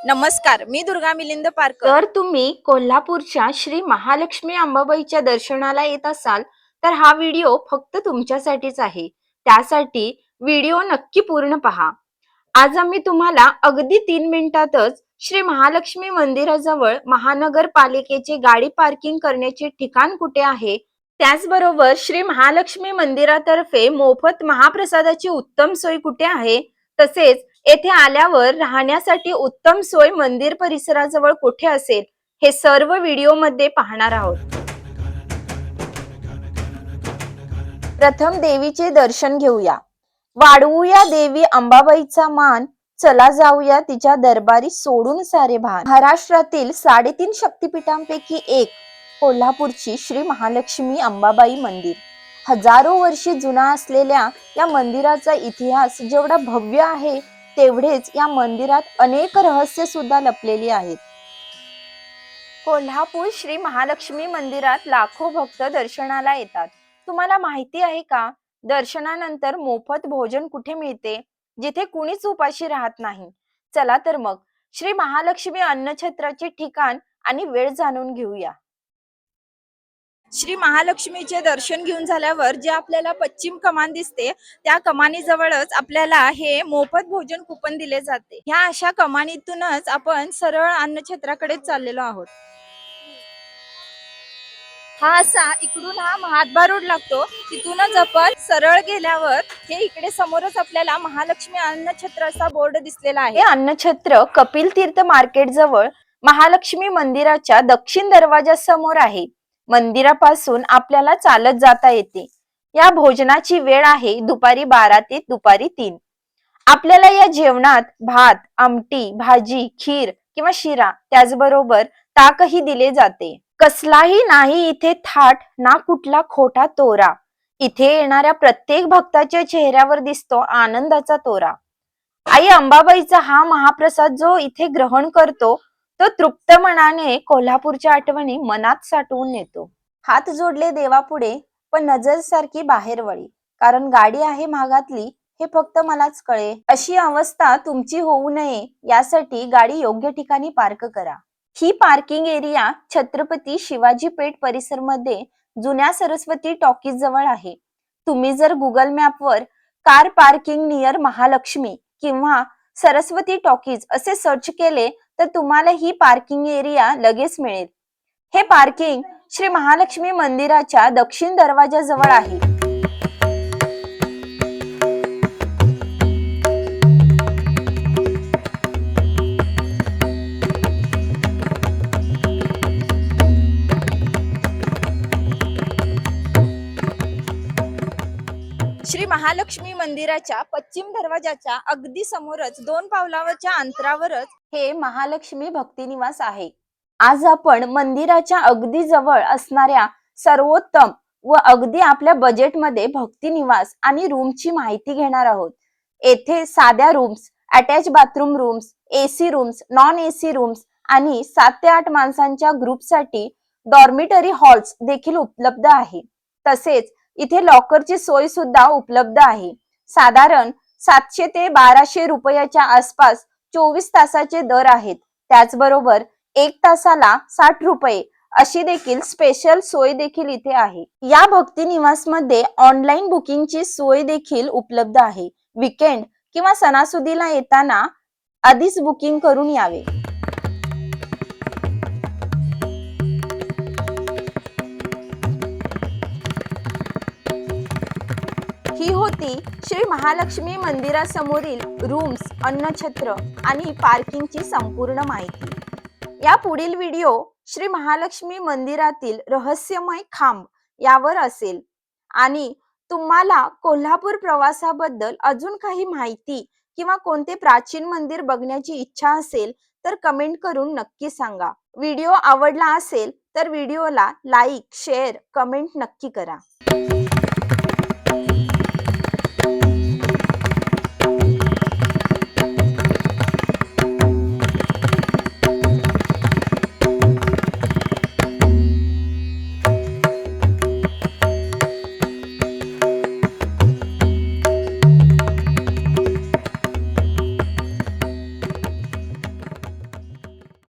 नमस्कार, मी दुर्गा मिलिंद पारकर. तर तुम्ही कोल्हापूरच्या श्री महालक्ष्मी अंबाबाईच्या दर्शनाला येत असाल तर हा व्हिडिओ फक्त तुमच्यासाठीच आहे. त्यासाठी व्हिडिओ नक्की पूर्ण पहा. आज आम्ही तुम्हाला अगदी 3 मिनिटातच श्री महालक्ष्मी मंदिराजवळ महानगरपालिकेचे गाडी पार्किंग करण्याचे ठिकाण कुठे आहे, त्याचबरोबर श्री महालक्ष्मी मंदिरातर्फे मोफत महाप्रसादाची उत्तम सोय कुठे आहे, तसेच येथे आल्यावर राहण्यासाठी उत्तम सोय मंदिर परिसराजवळ कुठे असेल, हे सर्व व्हिडिओमध्ये पाहणार आहोत. प्रथम देवीचे दर्शन घेऊया. वाढवूया देवी अंबाबाईचा मान, चला जाऊया तिच्या दरबारी सोडून सारे भान. महाराष्ट्रातील 3.5 शक्तिपीठांपैकी एक कोल्हापूरची श्री महालक्ष्मी अंबाबाई मंदिर. हजारो वर्षे जुना असलेल्या या मंदिराचा इतिहास जेवढा भव्य आहे तेवढेच या मंदिरात अनेक रहस्य सुद्धा लपलेली आहेत. कोल्हापूर श्री महालक्ष्मी मंदिरात लाखो भक्त दर्शनाला येतात. तुम्हाला माहिती आहे का, दर्शनानंतर मोफत भोजन कुठे मिळते, जिथे कुणीच उपाशी राहत नाही. चला तर मग श्री महालक्ष्मी अन्नछत्राचे ठिकाण आणि वेळ जाणून घेऊया. श्री महालक्ष्मीचे दर्शन घेऊन झाल्यावर जे आपल्याला पश्चिम कमान दिसते, त्या कमानीजवळच आपल्याला हे मोफत भोजन कुपन दिले जाते. ह्या अशा कमानीतूनच आपण सरळ अन्नछत्राकडे चाललेलो आहोत. हा असा इकडून हा महाद्वार रोड लागतो, तिथूनच आपण सरळ गेल्यावर हे इकडे समोरच आपल्याला महालक्ष्मी अन्नछत्र असा बोर्ड दिसलेला आहे. हे अन्नछत्र कपिल तीर्थ मार्केट जवळ महालक्ष्मी मंदिराच्या दक्षिण दरवाजासमोर आहे. मंदिरापासून आपल्याला चालत जाता येते. या भोजनाची वेळ आहे दुपारी 12 ते दुपारी 3. आपल्याला या जेवणात भात, आमटी, भाजी, खीर किंवा शिरा, त्याचबरोबर ताकही दिले जाते. कसलाही नाही इथे थाट ना कुठला खोटा तोरा. इथे येणाऱ्या प्रत्येक भक्ताच्या चेहऱ्यावर दिसतो आनंदाचा तोरा. आई अंबाबाईचा हा महाप्रसाद जो इथे ग्रहण करतो तो तृप्त मनाने कोल्हापूरच्या आठवणी मनात साठवून नेतो. हात जोडले देवापुढे पण नजर सारखी बाहेर वळी, कारण गाडी आहे मागातली हे फक्त मलाच कळे. अशी अवस्था तुमची होऊ नये यासाठी गाडी योग्य ठिकाणी पार्क करा. ही पार्किंग एरिया छत्रपती शिवाजी पेठ परिसर मध्ये जुन्या सरस्वती टॉकीज जवळ आहे. तुम्ही जर गुगल मॅपवर कार पार्किंग नियर महालक्ष्मी किंवा सरस्वती टॉकीज असे सर्च केले तर तुम्हाला ही पार्किंग एरिया लगेच मिळेल. हे पार्किंग श्री महालक्ष्मी मंदिराच्या दक्षिण दरवाजाजवळ आहे. श्री महालक्ष्मी मंदिराच्या पश्चिम दरवाजाच्या अगदी समोरच 2 पावलावरच्या अंतरावरच हे महालक्ष्मी भक्ती निवास आहे. आज आपण मंदिराच्या अगदी जवळ असणाऱ्या सर्वोत्तम व अगदी आपल्या बजेटमध्ये भक्ती निवास आणि रूमची माहिती घेणार आहोत. येथे साध्या rooms, attach bathroom rooms, AC rooms, non AC rooms आणि 7 ते 8 माणसांच्या ग्रुपसाठी डॉर्मिटरी हॉल्स देखील उपलब्ध आहे. तसेच इथे लॉकरची सोय सुद्धा उपलब्ध आहे. साधारण 700 ते 1200 रुपयाच्या आसपास 24 तासाचे दर आहेत. त्याचबरोबर 1 तासाला 60 रुपये अशी देखील स्पेशल सोय देखील इथे आहे. या भक्ती निवास मध्ये ऑनलाईन बुकिंगची सोय देखील उपलब्ध आहे. वीकेंड किंवा सणासुदीला येताना आधीच बुकिंग करून यावे. ही होती श्री महालक्ष्मी मंदिरासमोरील रूम्स, अन्नछत्र आणि पार्किंगची संपूर्ण माहिती. या पुढील व्हिडिओ श्री महालक्ष्मी मंदिरातील रहस्यमय खांब यावर असेल. आणि तुम्हाला कोल्हापूर प्रवासाबद्दल अजून काही माहिती किंवा कोणते प्राचीन मंदिर बघण्याची इच्छा असेल तर कमेंट करून नक्की सांगा. व्हिडिओ आवडला असेल तर व्हिडिओला लाईक, शेअर, कमेंट नक्की करा.